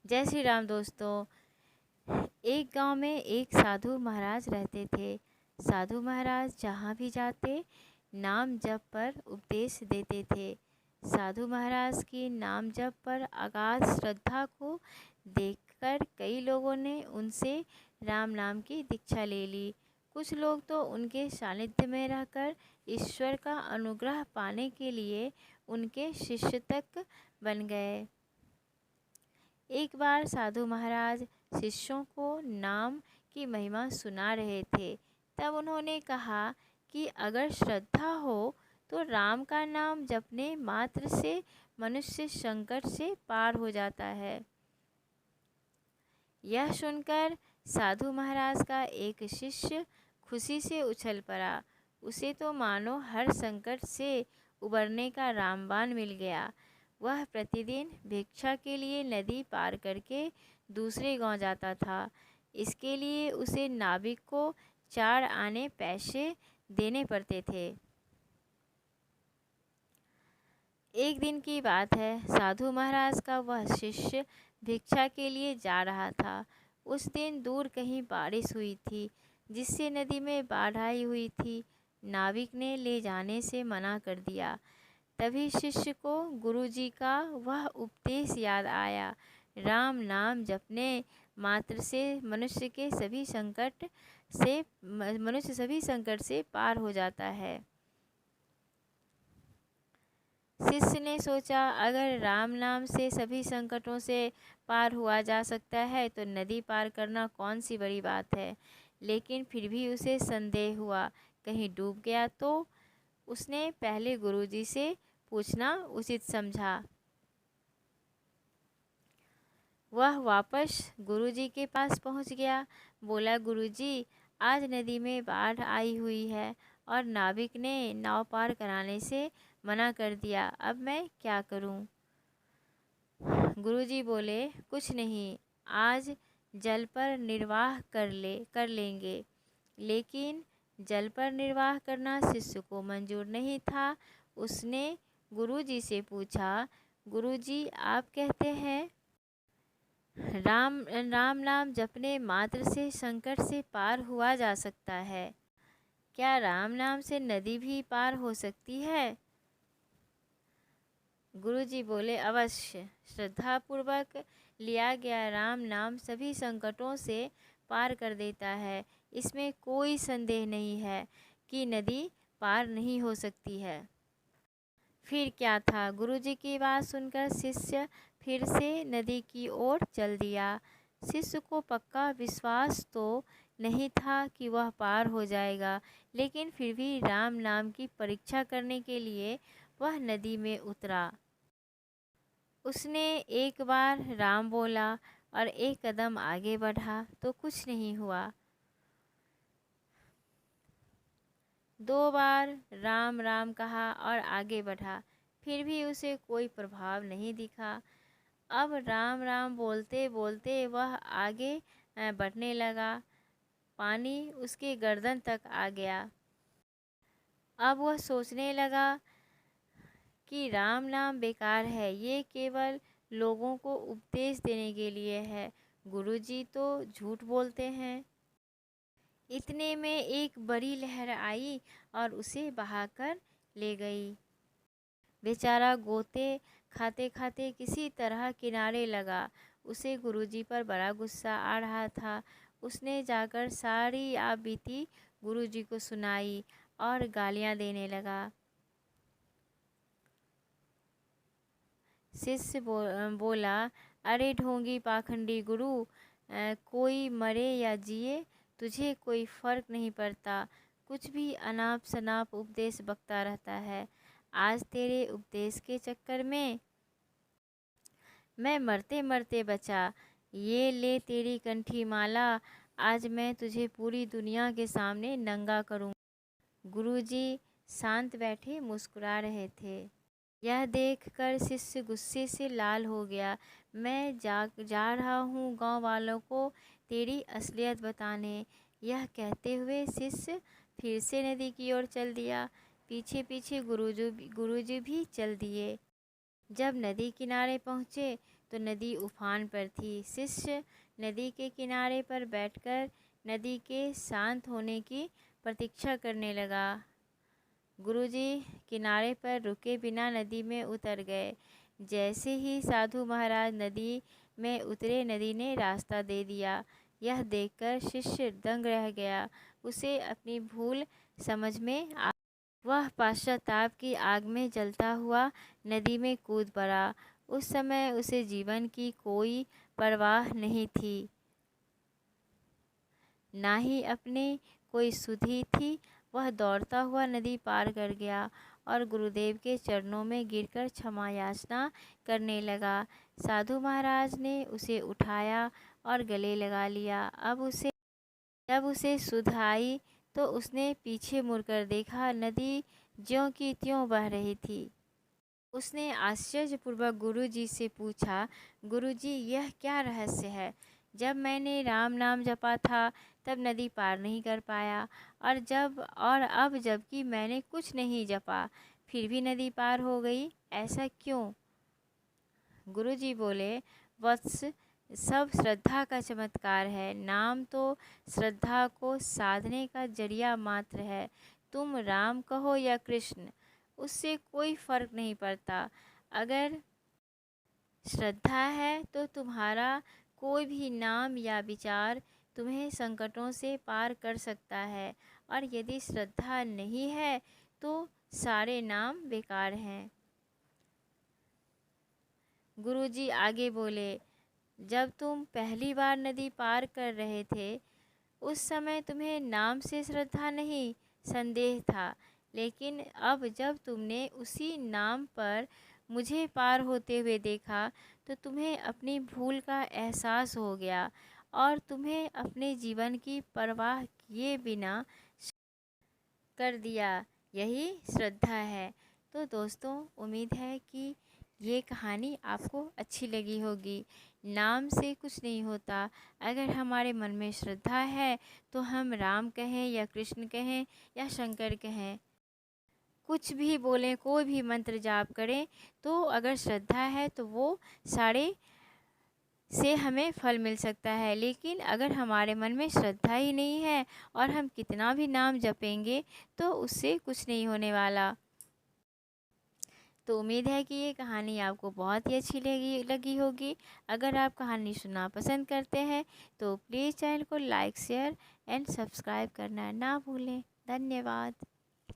जय श्री राम दोस्तों। एक गांव में एक साधु महाराज रहते थे। साधु महाराज जहाँ भी जाते नाम जप पर उपदेश देते थे। साधु महाराज की नाम जप पर अगाध श्रद्धा को देखकर कई लोगों ने उनसे राम नाम की दीक्षा ले ली। कुछ लोग तो उनके सानिध्य में रहकर ईश्वर का अनुग्रह पाने के लिए उनके शिष्य तक बन गए। एक बार साधु महाराज शिष्यों को नाम की महिमा सुना रहे थे। तब उन्होंने कहा कि अगर श्रद्धा हो तो राम का नाम जपने मात्र से मनुष्य संकट से पार हो जाता है। यह सुनकर साधु महाराज का एक शिष्य खुशी से उछल पड़ा। उसे तो मानो हर संकट से उबरने का रामबाण मिल गया। वह प्रतिदिन भिक्षा के लिए नदी पार करके दूसरे गांव जाता था। इसके लिए उसे नाविक को 4 आने पैसे देने पड़ते थे। एक दिन की बात है, साधु महाराज का वह शिष्य भिक्षा के लिए जा रहा था। उस दिन दूर कहीं बारिश हुई थी, जिससे नदी में बाढ़ आई हुई थी। नाविक ने ले जाने से मना कर दिया। तभी शिष्य को गुरुजी का वह उपदेश याद आया। राम नाम जपने मात्र से मनुष्य सभी संकट से पार हो जाता है। शिष्य ने सोचा, अगर राम नाम से सभी संकटों से पार हुआ जा सकता है तो नदी पार करना कौन सी बड़ी बात है। लेकिन फिर भी उसे संदेह हुआ, कहीं डूब गया तो। उसने पहले गुरुजी से पूछना उचित समझा। वह वापस गुरुजी के पास पहुंच गया। बोला, गुरुजी, आज नदी में बाढ़ आई हुई है और नाविक ने नाव पार कराने से मना कर दिया। अब मैं क्या करूं? गुरुजी बोले, कुछ नहीं, आज जल पर निर्वाह कर लेंगे। लेकिन जल पर निर्वाह करना शिष्य को मंजूर नहीं था। उसने गुरुजी से पूछा, गुरुजी, आप कहते हैं राम राम नाम जपने मात्र से संकट से पार हुआ जा सकता है। क्या राम नाम से नदी भी पार हो सकती है? गुरुजी बोले, अवश्य। श्रद्धापूर्वक लिया गया राम नाम सभी संकटों से पार कर देता है। इसमें कोई संदेह नहीं है कि नदी पार नहीं हो सकती है। फिर क्या था, गुरुजी की बात सुनकर शिष्य फिर से नदी की ओर चल दिया। शिष्य को पक्का विश्वास तो नहीं था कि वह पार हो जाएगा, लेकिन फिर भी राम नाम की परीक्षा करने के लिए वह नदी में उतरा। उसने एक बार राम बोला और एक कदम आगे बढ़ा तो कुछ नहीं हुआ। 2 बार राम राम कहा और आगे बढ़ा, फिर भी उसे कोई प्रभाव नहीं दिखा। अब राम राम बोलते बोलते वह आगे बढ़ने लगा। पानी उसके गर्दन तक आ गया। अब वह सोचने लगा कि राम नाम बेकार है, ये केवल लोगों को उपदेश देने के लिए है। गुरुजी तो झूठ बोलते हैं। इतने में एक बड़ी लहर आई और उसे बहाकर ले गई। बेचारा गोते खाते खाते किसी तरह किनारे लगा। उसे गुरुजी पर बड़ा गुस्सा आ रहा था। उसने जाकर सारी आप बीती गुरुजी को सुनाई और गालियां देने लगा। शिष्य बोला, अरे ढोंगी पाखंडी गुरु, कोई मरे या जिए तुझे कोई फर्क नहीं पड़ता। कुछ भी अनाप शनाप उपदेश बकता रहता है। आज तेरे उपदेश के चक्कर में मैं मरते मरते बचा। ये ले तेरी कंठी माला, आज मैं तुझे पूरी दुनिया के सामने नंगा करूँगा। गुरुजी शांत बैठे मुस्कुरा रहे थे। यह देखकर शिष्य गुस्से से लाल हो गया। मैं जा रहा हूँ गांव वालों को तेरी असलियत बताने। यह कहते हुए शिष्य फिर से नदी की ओर चल दिया। पीछे पीछे गुरुजी भी चल दिए। जब नदी किनारे पहुँचे तो नदी उफान पर थी। शिष्य नदी के किनारे पर बैठकर नदी के शांत होने की प्रतीक्षा करने लगा। गुरुजी किनारे पर रुके बिना नदी में उतर गए। जैसे ही साधु महाराज नदी में उतरे, नदी ने रास्ता दे दिया। यह देखकर शिष्य दंग रह गया। उसे अपनी भूल समझ में आ वह पश्चाताप की आग में जलता हुआ नदी में कूद पड़ा। उस समय उसे जीवन की कोई परवाह नहीं थी, ना ही अपने कोई सुधि थी। वह दौड़ता हुआ नदी पार कर गया और गुरुदेव के चरणों में गिरकर क्षमा याचना करने लगा। साधु महाराज ने उसे उठाया और गले लगा लिया। जब उसे सुध आई तो उसने पीछे मुड़कर देखा, नदी ज्यों की त्यों बह रही थी। उसने आश्चर्यपूर्वक गुरुजी से पूछा, गुरुजी यह क्या रहस्य है? जब मैंने राम नाम जपा था तब नदी पार नहीं कर पाया, और अब जबकि मैंने कुछ नहीं जपा फिर भी नदी पार हो गई, ऐसा क्यों? गुरुजी बोले, वत्स, सब श्रद्धा का चमत्कार है। नाम तो श्रद्धा को साधने का जरिया मात्र है। तुम राम कहो या कृष्ण, उससे कोई फर्क नहीं पड़ता। अगर श्रद्धा है तो तुम्हारा कोई भी नाम या विचार तुम्हें संकटों से पार कर सकता है, और यदि श्रद्धा नहीं है तो सारे नाम बेकार हैं। गुरुजी आगे बोले, जब तुम पहली बार नदी पार कर रहे थे उस समय तुम्हें नाम से श्रद्धा नहीं, संदेह था। लेकिन अब जब तुमने उसी नाम पर मुझे पार होते हुए देखा तो तुम्हें अपनी भूल का एहसास हो गया और तुम्हें अपने जीवन की परवाह किए बिना कर दिया। यही श्रद्धा है। तो दोस्तों, उम्मीद है कि ये कहानी आपको अच्छी लगी होगी। नाम से कुछ नहीं होता। अगर हमारे मन में श्रद्धा है तो हम राम कहें या कृष्ण कहें या शंकर कहें, कुछ भी बोलें, कोई भी मंत्र जाप करें, तो अगर श्रद्धा है तो वो सारे से हमें फल मिल सकता है। लेकिन अगर हमारे मन में श्रद्धा ही नहीं है और हम कितना भी नाम जपेंगे तो उससे कुछ नहीं होने वाला। तो उम्मीद है कि ये कहानी आपको बहुत ही अच्छी लगी होगी। अगर आप कहानी सुनना पसंद करते हैं तो प्लीज़ चैनल को लाइक, शेयर एंड सब्सक्राइब करना ना भूलें। धन्यवाद।